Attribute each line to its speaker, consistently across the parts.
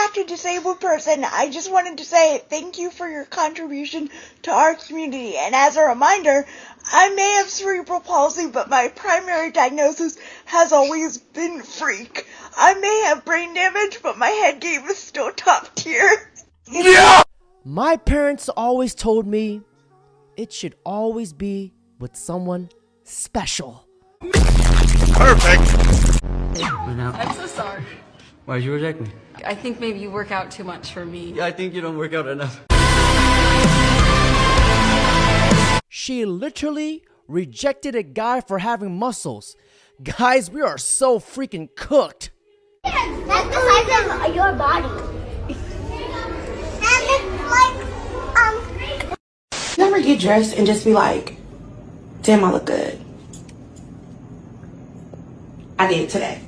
Speaker 1: not a disabled person. I just wanted to say thank you for your contribution to our community. And as a reminder, I may have cerebral palsy, but my primary diagnosis has always been freak. I may have brain damage, but my head game is still top tier.
Speaker 2: Yeah!
Speaker 3: My parents always told me it should always be with someone special.
Speaker 2: Perfect!
Speaker 4: I'm so sorry.
Speaker 5: Why'd you reject me?
Speaker 4: I think maybe you work out too much for me.
Speaker 5: Yeah, I think you don't work out enough.
Speaker 3: She literally rejected a guy for having muscles. Guys, we are so freaking cooked.
Speaker 6: That's the size of your body. And it's like,
Speaker 7: You ever get dressed and just be like, damn, I look good. I did today.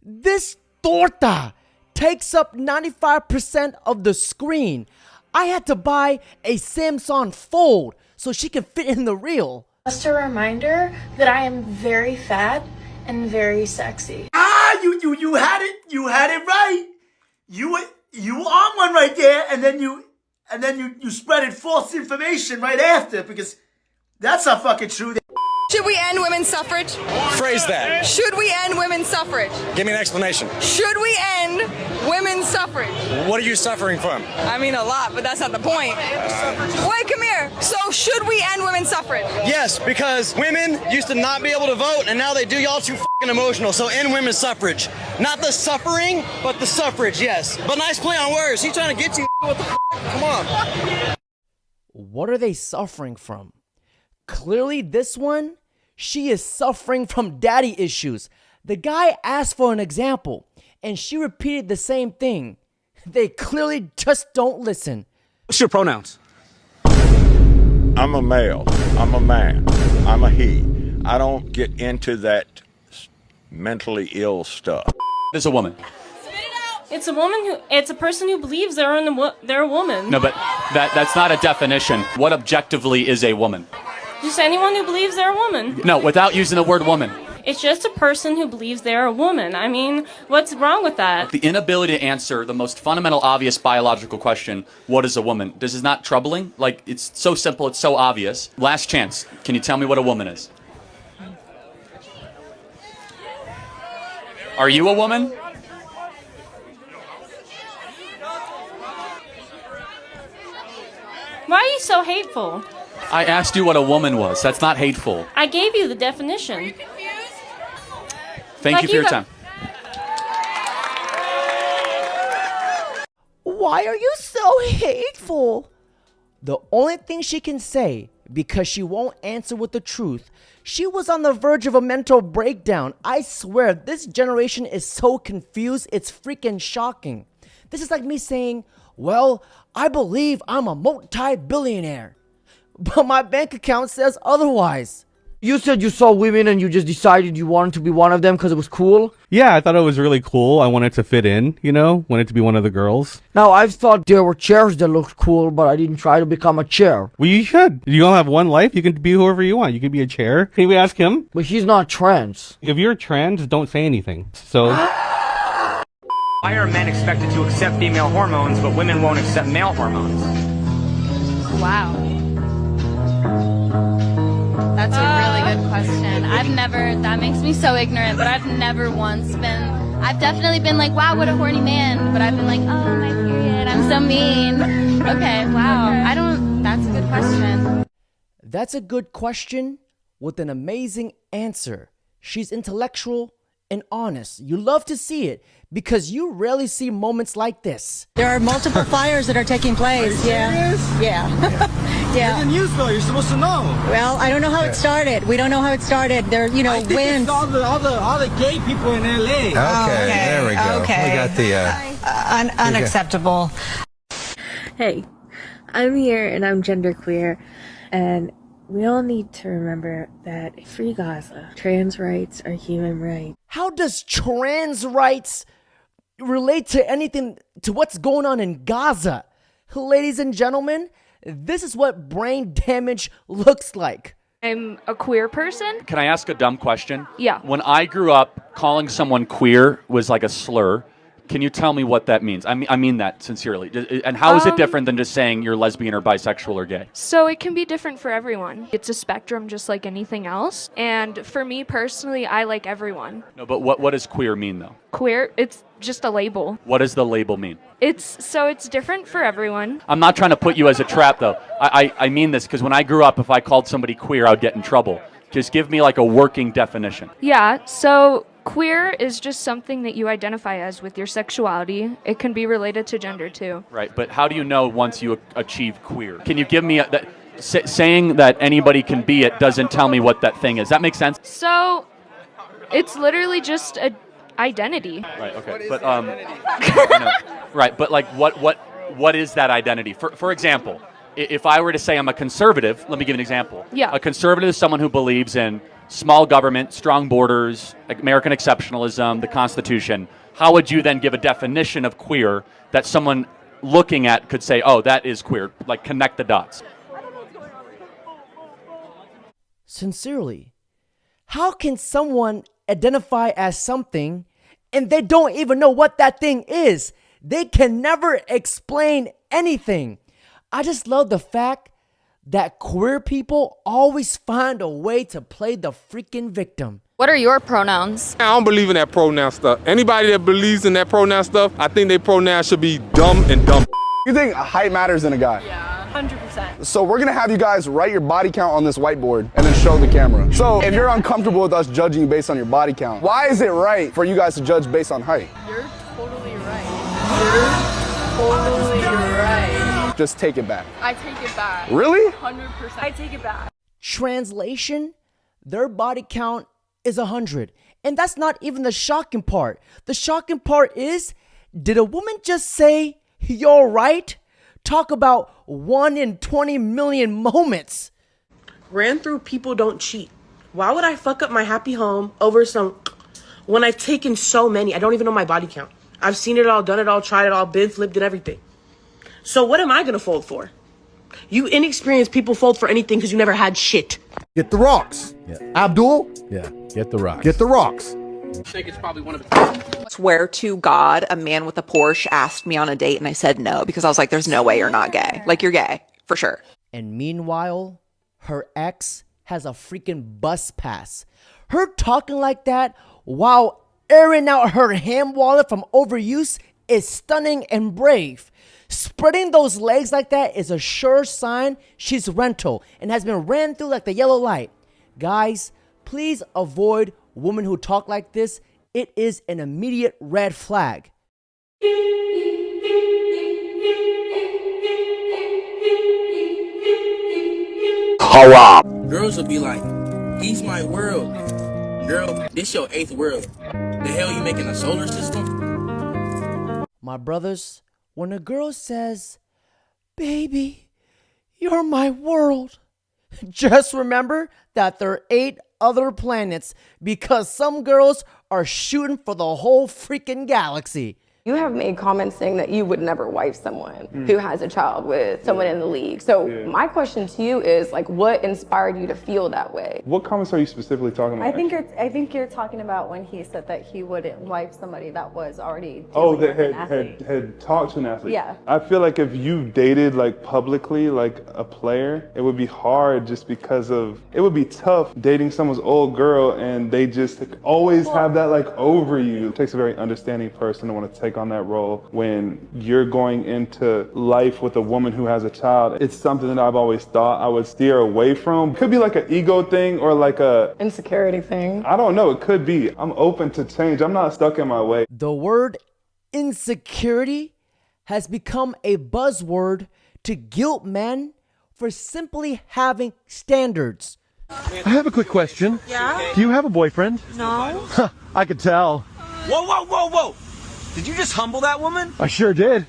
Speaker 3: This torta takes up 95% of the screen. I had to buy a Samsung Fold so she can fit in the reel.
Speaker 8: Just a reminder that I am very fat and very sexy.
Speaker 2: You had it right. You on one right there, and then you spreaded false information right after, because that's not fucking true.
Speaker 9: Should we end women's suffrage?
Speaker 10: Phrase that.
Speaker 9: Should we end women's suffrage?
Speaker 10: Give me an explanation.
Speaker 9: Should we end women's suffrage?
Speaker 10: What are you suffering from?
Speaker 9: I mean a lot, but that's not the point. Wait, come here. So should we end women's suffrage?
Speaker 10: Yes, because women used to not be able to vote, and now they do. Y'all too fucking emotional. So end women's suffrage. Not the suffering, but the suffrage, yes. But nice play on words. He's trying to get you. What the Come on.
Speaker 3: What are they suffering from? Clearly this one, she is suffering from daddy issues. The guy asked for an example, and she repeated the same thing. They clearly just don't listen.
Speaker 10: What's your pronouns?
Speaker 11: I'm a male. I'm a man. I'm a he. I don't get into that mentally ill stuff.
Speaker 10: It's a woman.
Speaker 8: It's a person who believes they're a woman.
Speaker 12: No, but that's not a definition. What objectively is a woman?
Speaker 8: Just anyone who believes they're a woman.
Speaker 12: No, without using the word woman.
Speaker 8: It's just a person who believes they're a woman. I mean, what's wrong with that?
Speaker 12: The inability to answer the most fundamental, obvious biological question, what is a woman? This is not troubling. Like, it's so simple, it's so obvious. Last chance. Can you tell me what a woman is? Are you a woman?
Speaker 8: Why are you so hateful?
Speaker 12: I asked you what a woman was. That's not hateful.
Speaker 8: I gave you the definition.
Speaker 12: Thank you for your time.
Speaker 3: Why are you so hateful? The only thing she can say, because she won't answer with the truth, she was on the verge of a mental breakdown. I swear, this generation is so confused, it's freaking shocking. This is like me saying, well, I believe I'm a multi-billionaire, but my bank account says otherwise.
Speaker 13: You said you saw women and you just decided you wanted to be one of them because it was cool?
Speaker 14: Yeah, I thought it was really cool. I wanted to fit in, wanted to be one of the girls.
Speaker 13: Now, I've thought there were chairs that looked cool, but I didn't try to become a chair.
Speaker 14: Well, you should. You don't have one life. You can be whoever you want. You can be a chair. Can we ask him?
Speaker 13: But he's not trans.
Speaker 14: If you're trans, don't say anything. So...
Speaker 15: Why are men expected to accept female hormones, but women won't accept male hormones?
Speaker 16: Wow. That's a really good question. That makes me so ignorant, but I've never once I've definitely been like, wow, what a horny man, but I've been like, oh, my period, I'm so mean. Okay, wow, that's a good question.
Speaker 3: That's a good question with an amazing answer. She's intellectual and honest. You love to see it because you rarely see moments like this.
Speaker 17: There are multiple fires that are taking place. Yeah.
Speaker 2: Yeah. In the news though, you're supposed to know.
Speaker 17: Well, I don't know how it started. We don't know how it started. There,
Speaker 2: I think
Speaker 17: winds.
Speaker 2: It's all the gay people in LA.
Speaker 18: Okay, there we go.
Speaker 17: Okay.
Speaker 18: We got the
Speaker 17: unacceptable.
Speaker 8: Hey, I'm here and I'm genderqueer, and we all need to remember that free Gaza. Trans rights are human rights.
Speaker 3: How does trans rights relate to anything, to what's going on in Gaza? Ladies and gentlemen, this is what brain damage looks like.
Speaker 8: I'm a queer person.
Speaker 12: Can I ask a dumb question?
Speaker 8: Yeah.
Speaker 12: When I grew up, calling someone queer was like a slur. Can you tell me what that means? I mean that sincerely. And how is it different than just saying you're lesbian or bisexual or gay?
Speaker 19: So it can be different for everyone. It's a spectrum just like anything else. And for me personally, I like everyone.
Speaker 12: No, but what does queer mean though?
Speaker 19: Queer, it's just a label.
Speaker 12: What does the label mean?
Speaker 19: It's different for everyone.
Speaker 12: I'm not trying to put you as a trap though. I mean this because when I grew up, if I called somebody queer, I would get in trouble. Just give me like a working definition.
Speaker 19: Yeah, so queer is just something that you identify as with your sexuality. It can be related to gender too.
Speaker 12: Right, but how do you know once you achieve queer? Can you give me saying that anybody can be it doesn't tell me what that thing is. That makes sense?
Speaker 19: So it's literally just a identity.
Speaker 12: Right, okay. But right, but like what is that identity? For example, if I were to say I'm a conservative, let me give an example.
Speaker 19: Yeah.
Speaker 12: A conservative is someone who believes in small government, strong borders, American exceptionalism, the Constitution. How would you then give a definition of queer that someone looking at could say, oh, that is queer, like connect the dots?
Speaker 3: Sincerely, how can someone identify as something and they don't even know what that thing is? They can never explain anything. I just love the fact that queer people always find a way to play the freaking victim.
Speaker 20: What are your pronouns?
Speaker 21: I don't believe in that pronoun stuff. Anybody that believes in that pronoun stuff, I think their pronouns should be dumb and dumb.
Speaker 22: You think height matters in a guy?
Speaker 20: Yeah, 100%.
Speaker 22: So we're gonna have you guys write your body count on this whiteboard and then show the camera. So if you're uncomfortable with us judging you based on your body count, why is it right for you guys to judge based on height?
Speaker 20: You're totally right. You're totally right.
Speaker 22: Just take it back.
Speaker 20: I take it back.
Speaker 22: Really?
Speaker 20: 100%. I take it back.
Speaker 3: Translation, their body count is 100. And that's not even the shocking part. The shocking part is, did a woman just say, you're right? Talk about 1 in 20 million moments.
Speaker 7: Ran through people don't cheat. Why would I fuck up my happy home over some when I've taken so many? I don't even know my body count. I've seen it all, done it all, tried it all, been flipped and everything. So what am I gonna fold for? You inexperienced people fold for anything because you never had shit.
Speaker 23: Get the rocks. Yeah. Abdul?
Speaker 18: Yeah, get the rocks.
Speaker 23: Get the rocks.
Speaker 24: I think it's probably one of the...
Speaker 25: Swear to God, a man with a Porsche asked me on a date and I said no because I was like, there's no way you're not gay. Like, you're gay, for sure.
Speaker 3: And meanwhile, her ex has a freaking bus pass. Her talking like that while airing out her ham wallet from overuse is stunning and brave. Spreading those legs like that is a sure sign she's rental and has been ran through like the yellow light. Guys, please avoid women who talk like this. It is an immediate red flag.
Speaker 24: Girls will be like, he's my world. Girl, this your 8th world. The hell you making a solar system?
Speaker 3: My brothers, when a girl says, baby, you're my world, just remember that there are 8 other planets because some girls are shooting for the whole freaking galaxy.
Speaker 26: You have made comments saying that you would never wife someone who has a child with someone in the league. So my question to you is, like, what inspired you to feel that way?
Speaker 27: What comments are you specifically talking about?
Speaker 26: I think you're talking about when he said that he wouldn't wife somebody that was already
Speaker 27: that had talked to an athlete.
Speaker 26: Yeah.
Speaker 27: I feel like if you dated like publicly like a player, it would be hard just because it would be tough dating someone's old girl and they just always have that like over you. It takes a very understanding person to want to take on that role when you're going into life with a woman who has a child. It's something that I've always thought I would steer away from. Could be like an ego thing or like a
Speaker 26: insecurity thing.
Speaker 27: I don't know. It could be. I'm open to change. I'm not stuck in my way.
Speaker 3: The word insecurity has become a buzzword to guilt men for simply having standards.
Speaker 23: I have a quick question.
Speaker 28: Yeah?
Speaker 23: Do you have a boyfriend?
Speaker 28: No.
Speaker 23: I could tell.
Speaker 28: Whoa, whoa, whoa, whoa! Did you just humble that woman?
Speaker 23: I sure did.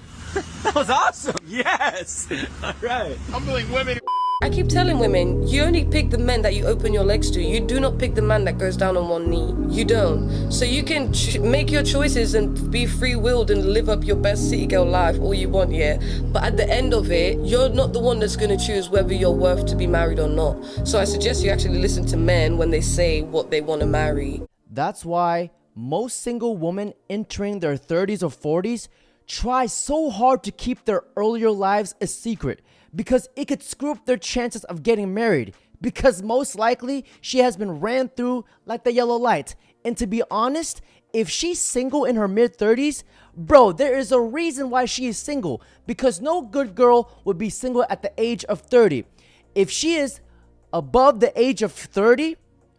Speaker 28: That was awesome. Yes. All right.
Speaker 24: Humbling women.
Speaker 29: I keep telling women, you only pick the men that you open your legs to. You do not pick the man that goes down on one knee. You don't. So you can make your choices and be free-willed and live up your best city girl life all you want, yeah? But at the end of it, you're not the one that's going to choose whether you're worth to be married or not. So I suggest you actually listen to men when they say what they want to marry.
Speaker 3: That's why most single women entering their 30s or 40s try so hard to keep their earlier lives a secret because it could screw up their chances of getting married, because most likely she has been ran through like the yellow light. And to be honest, if she's single in her mid-30s, bro, there is a reason why she is single, because no good girl would be single at the age of 30. If she is above the age of 30,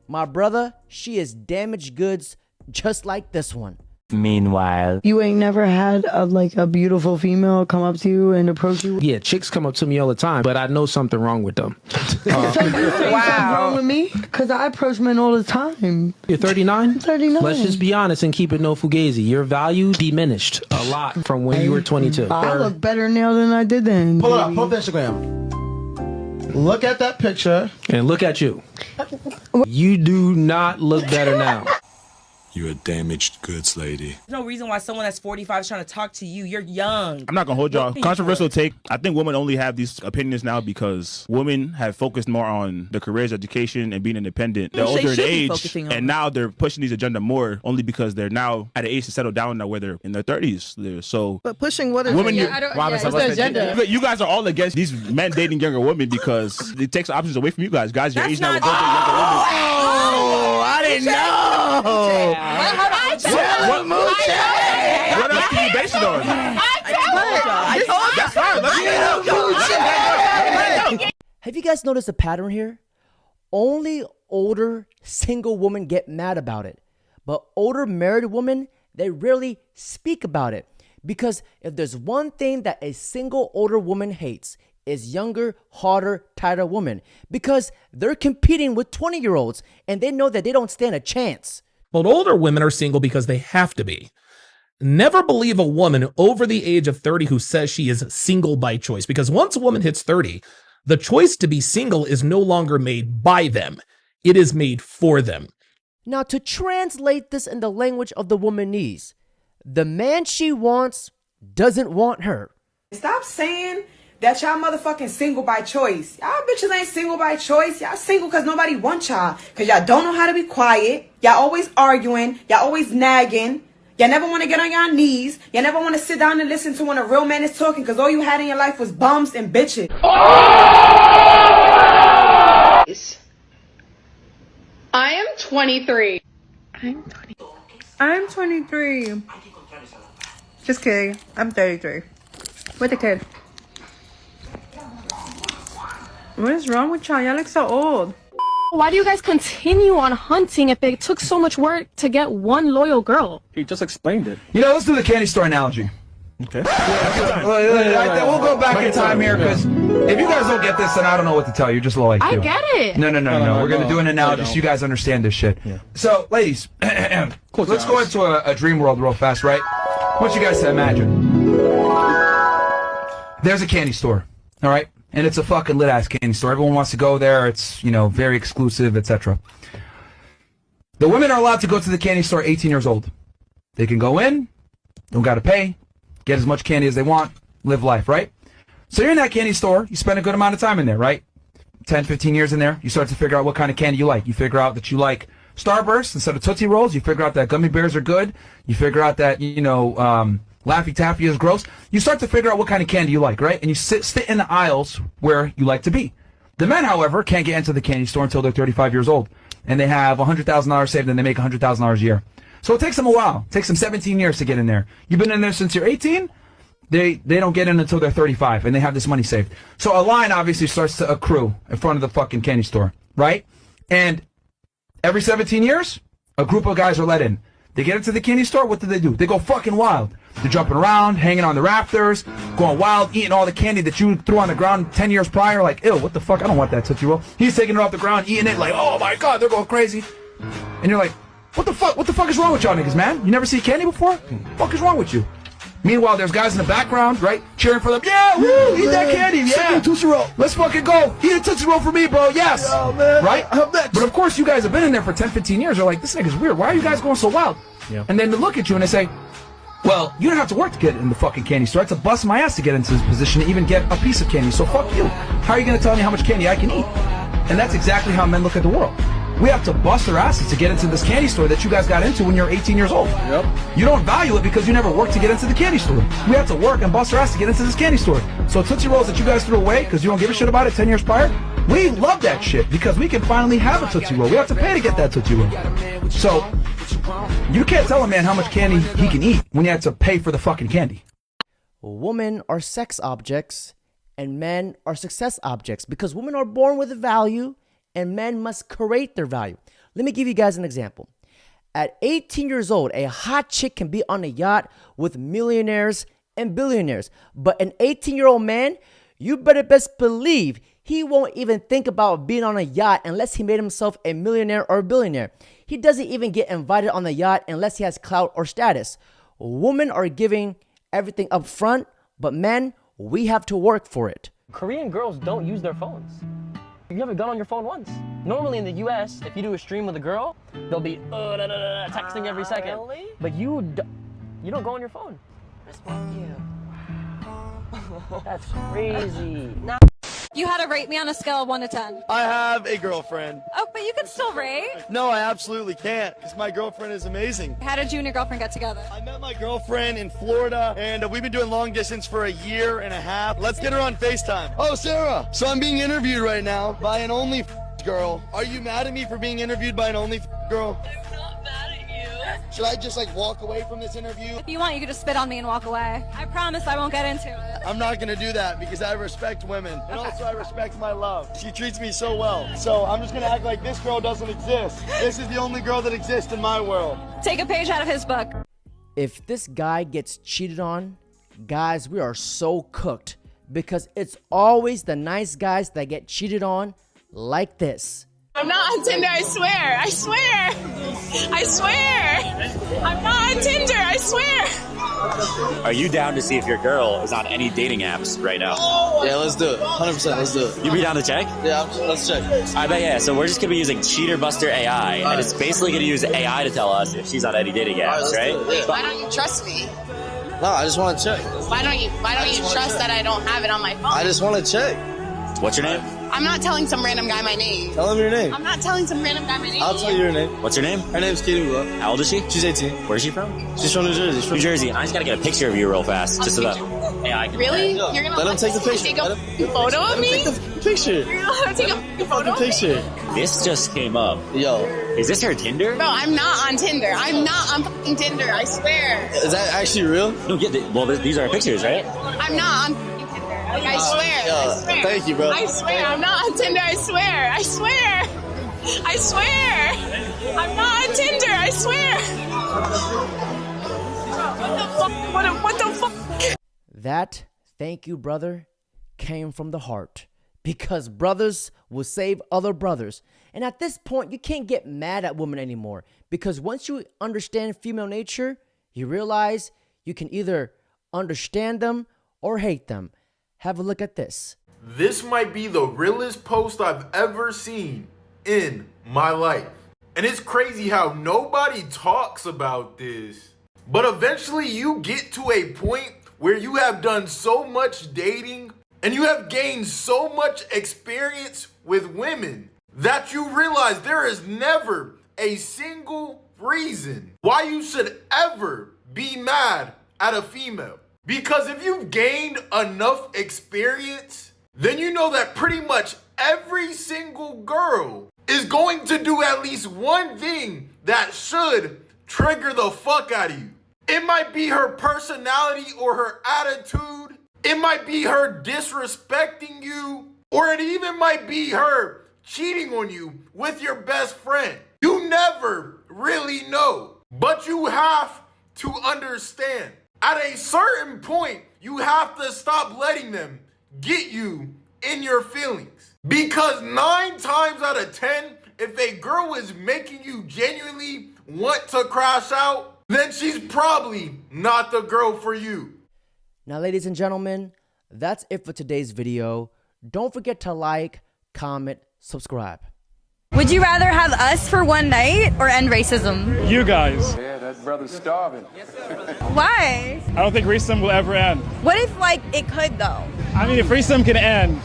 Speaker 3: my brother, she is damaged goods just like this one.
Speaker 1: Meanwhile,
Speaker 4: you ain't never had a beautiful female come up to you and approach you?
Speaker 5: Yeah, chicks come up to me all the time, but I know something wrong with them.
Speaker 4: So you say something wrong with me? Because I approach men all the time.
Speaker 5: You're 39?
Speaker 4: I'm 39.
Speaker 5: Let's just be honest and keep it no fugazi. Your value diminished a lot from when you were 22.
Speaker 4: I look better now than I did then.
Speaker 23: Pull it up. Pull up the Instagram. Look at that picture.
Speaker 5: And look at you. You do not look better now.
Speaker 6: You're a damaged goods lady.
Speaker 9: There's no reason why someone that's 45 is trying to talk to you. You're young.
Speaker 10: I'm not gonna hold y'all. Controversial take. I think women only have these opinions now because women have focused more on their careers, education, and being independent. They're older in age, and now they're pushing these agenda more only because they're now at an age to settle down now, where they're in their 30s. So,
Speaker 4: but pushing what is
Speaker 10: women?
Speaker 4: what's the agenda?
Speaker 10: You guys are all against these men dating younger women because it takes options away from you guys. Guys, your age now will go to younger women.
Speaker 2: Oh, I didn't know.
Speaker 10: What else can you base it on?
Speaker 3: Have you guys noticed a pattern here? Only older single women get mad about it, but older married women, they rarely speak about it. Because if there's one thing that a single older woman hates, is younger, harder, tighter women, because they're competing with 20-year-olds and they know that they don't stand a chance.
Speaker 11: Well, older women are single because they have to be. Never believe a woman over the age of 30 who says she is single by choice, because once a woman hits 30, the choice to be single is no longer made by them. It is made for them.
Speaker 3: Now, to translate this in the language of the womanese, the man she wants doesn't want her.
Speaker 13: Stop saying that y'all motherfucking single by choice. Y'all bitches ain't single by choice. Y'all single because nobody wants y'all. Because y'all don't know how to be quiet. Y'all always arguing. Y'all always nagging. Y'all never want to get on y'all knees. Y'all never want to sit down and listen to when a real man is talking, because all you had in your life was bums and bitches.
Speaker 20: I am 23.
Speaker 4: I'm 23. Just kidding. I'm 33. With a kid. What is wrong with y'all? Y'all look so old.
Speaker 20: Why do you guys continue on hunting if it took so much work to get one loyal girl?
Speaker 14: He just explained it.
Speaker 30: You know, let's do the candy store analogy.
Speaker 14: Okay.
Speaker 30: We'll go back in time here, because if you guys don't get this, then I don't know what to tell you. You're just low IQ.
Speaker 20: I get it.
Speaker 30: No. We're going to do an analogy so you guys understand this shit. Yeah. So, ladies, let's go into a dream world real fast, right? I want you guys to imagine. There's a candy store, all right? And it's a fucking lit-ass candy store. Everyone wants to go there. It's, very exclusive, etc. The women are allowed to go to the candy store 18 years old. They can go in, don't got to pay, get as much candy as they want, live life, right? So you're in that candy store. You spend a good amount of time in there, right? 10, 15 years in there. You start to figure out what kind of candy you like. You figure out that you like Starburst instead of Tootsie Rolls. You figure out that gummy bears are good. You figure out that, Laffy Taffy is gross. You start to figure out what kind of candy you like, right? And you sit in the aisles where you like to be. The men, however, can't get into the candy store until they're 35 years old. And they have $100,000 saved, and they make $100,000 a year. So it takes them a while. It takes them 17 years to get in there. You've been in there since you're 18. They don't get in until they're 35, and they have this money saved. So a line obviously starts to accrue in front of the fucking candy store, right? And every 17 years, a group of guys are let in. They get into the candy store, what do? They go fucking wild. They're jumping around, hanging on the rafters, going wild, eating all the candy that you threw on the ground 10 years prior. Like, ew, what the fuck? I don't want that Tootsie Roll. He's taking it off the ground, eating it like, oh my God, they're going crazy. And you're like, what the fuck? What the fuck is wrong with y'all niggas, man? You never see candy before? What the fuck is wrong with you? Meanwhile, there's guys in the background, right, cheering for them. Yeah, woo, eat that candy, yeah. Tootsie Roll. Let's fucking go. Eat a Tootsie Roll for me, bro, yes. Yo, man. Right? But of course, you guys have been in there for 10, 15 years. You're like, this nigga's weird. Why are you guys going so wild? Yeah. And then they look at you and they say, well, you don't have to work to get in the fucking candy store. I had to bust my ass to get into this position to even get a piece of candy. So fuck you. How are you going to tell me how much candy I can eat? And that's exactly how men look at the world. We have to bust our asses to get into this candy store that you guys got into when you were 18 years old. Yep. You don't value it because you never worked to get into the candy store. We have to work and bust our ass to get into this candy store. So Tootsie Rolls that you guys threw away because you don't give a shit about it 10 years prior, we love that shit because we can finally have a Tootsie Roll. We have to pay to get that Tootsie Roll. So you can't tell a man how much candy he can eat when you have to pay for the fucking candy.
Speaker 3: Women are sex objects and men are success objects because women are born with a value and men must create their value. Let me give you guys an example. At 18 years old, a hot chick can be on a yacht with millionaires and billionaires. But an 18-year-old man, you better best believe he won't even think about being on a yacht unless he made himself a millionaire or a billionaire. He doesn't even get invited on the yacht unless he has clout or status. Women are giving everything up front, but men, we have to work for it.
Speaker 1: Korean girls don't use their phones. You have a gun on your phone once. Normally in the US, if you do a stream with a girl, they'll be texting every second. Really? But you don't go on your phone.
Speaker 29: Respect you.
Speaker 1: That's crazy.
Speaker 8: You had to rate me on a scale of 1 to 10.
Speaker 12: I have a girlfriend.
Speaker 8: Oh, but you can still rate.
Speaker 12: No, I absolutely can't, because my girlfriend is amazing.
Speaker 8: How did you and your girlfriend get together?
Speaker 12: I met my girlfriend in Florida, and we've been doing long distance for a year and a half. Let's get her on FaceTime. Oh, Sarah, so I'm being interviewed right now by an only girl. Are you mad at me for being interviewed by an only girl?
Speaker 8: I'm not mad at you.
Speaker 12: Should I just walk away from this interview?
Speaker 8: If you want, you could just spit on me and walk away. I promise I won't get into it.
Speaker 12: I'm not gonna do that because I respect women, and also I respect my love. She treats me so well. So I'm just gonna act like this girl doesn't exist. This is the only girl that exists in my world.
Speaker 8: Take a page out of his book.
Speaker 3: If this guy gets cheated on, guys, we are so cooked because it's always the nice guys that get cheated on like this.
Speaker 14: I'm not on Tinder, I swear. I swear. I swear. I'm not on Tinder, I swear.
Speaker 15: Are you down to see if your girl is on any dating apps right now?
Speaker 12: Yeah, let's do it. 100%, let's do it.
Speaker 15: You be down to check?
Speaker 12: Yeah, let's check.
Speaker 15: I bet, yeah. So we're just going to be using Cheater Buster AI, and it's basically going to use AI to tell us if she's on any dating apps, right?
Speaker 14: Why don't you trust me?
Speaker 12: No, I just want to check.
Speaker 14: Why don't you trust that I don't have it on my phone?
Speaker 12: I just want to check.
Speaker 15: What's your name?
Speaker 14: I'm not telling some random guy my name.
Speaker 12: Tell him your name.
Speaker 14: I'm not telling some random guy my name.
Speaker 12: I'll tell you your name.
Speaker 15: What's your name?
Speaker 12: Her name's Katie Love.
Speaker 15: How old is she?
Speaker 12: She's 18.
Speaker 15: Where's she from?
Speaker 12: She's from New Jersey.
Speaker 15: New Jersey. I just got to get a picture of you real fast, just so that AI can...
Speaker 14: Really? You're going to
Speaker 12: let him take the picture.
Speaker 14: Take a photo of me?
Speaker 12: Let him take the picture.
Speaker 14: You're going to let him take a photo of me?
Speaker 12: Picture.
Speaker 15: This just came up.
Speaker 12: Yo.
Speaker 15: Is this her Tinder?
Speaker 14: Bro, I'm not on Tinder. I'm not on fucking Tinder, I swear.
Speaker 12: Is that actually real?
Speaker 15: No, get it. Well, these are pictures, right?
Speaker 14: I'm not on fucking Tinder. Like, I swear.
Speaker 12: Yo,
Speaker 14: I swear.
Speaker 12: thank you, bro.
Speaker 14: I swear. I'm not on Tinder. I swear. I swear. I swear. I'm not on Tinder. I swear. What the fuck?
Speaker 3: That, thank you, brother, came from the heart. Because brothers will save other brothers. And at this point, you can't get mad at women anymore. Because once you understand female nature, you realize you can either understand them or hate them. Have a look at this.
Speaker 16: This might be the realest post I've ever seen in my life. And it's crazy how nobody talks about this. But eventually you get to a point where you have done so much dating and you have gained so much experience with women that you realize there is never a single reason why you should ever be mad at a female. Because if you've gained enough experience, then you know that pretty much every single girl is going to do at least one thing that should trigger the fuck out of you. It might be her personality or her attitude. It might be her disrespecting you, or it even might be her cheating on you with your best friend. You never really know, but you have to understand. At a certain point, you have to stop letting them get you in your feelings. Because 9 times out of 10, if a girl is making you genuinely want to crash out, then she's probably not the girl for you.
Speaker 3: Now, ladies and gentlemen, that's it for today's video. Don't forget to like, comment, subscribe.
Speaker 8: Would you rather have us for one night or end racism?
Speaker 17: You guys.
Speaker 19: Yeah, that brother's starving.
Speaker 8: Why?
Speaker 17: I don't think racism will ever end.
Speaker 8: What if, it could, though?
Speaker 17: I mean, if racism can end,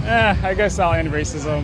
Speaker 17: I guess I'll end racism.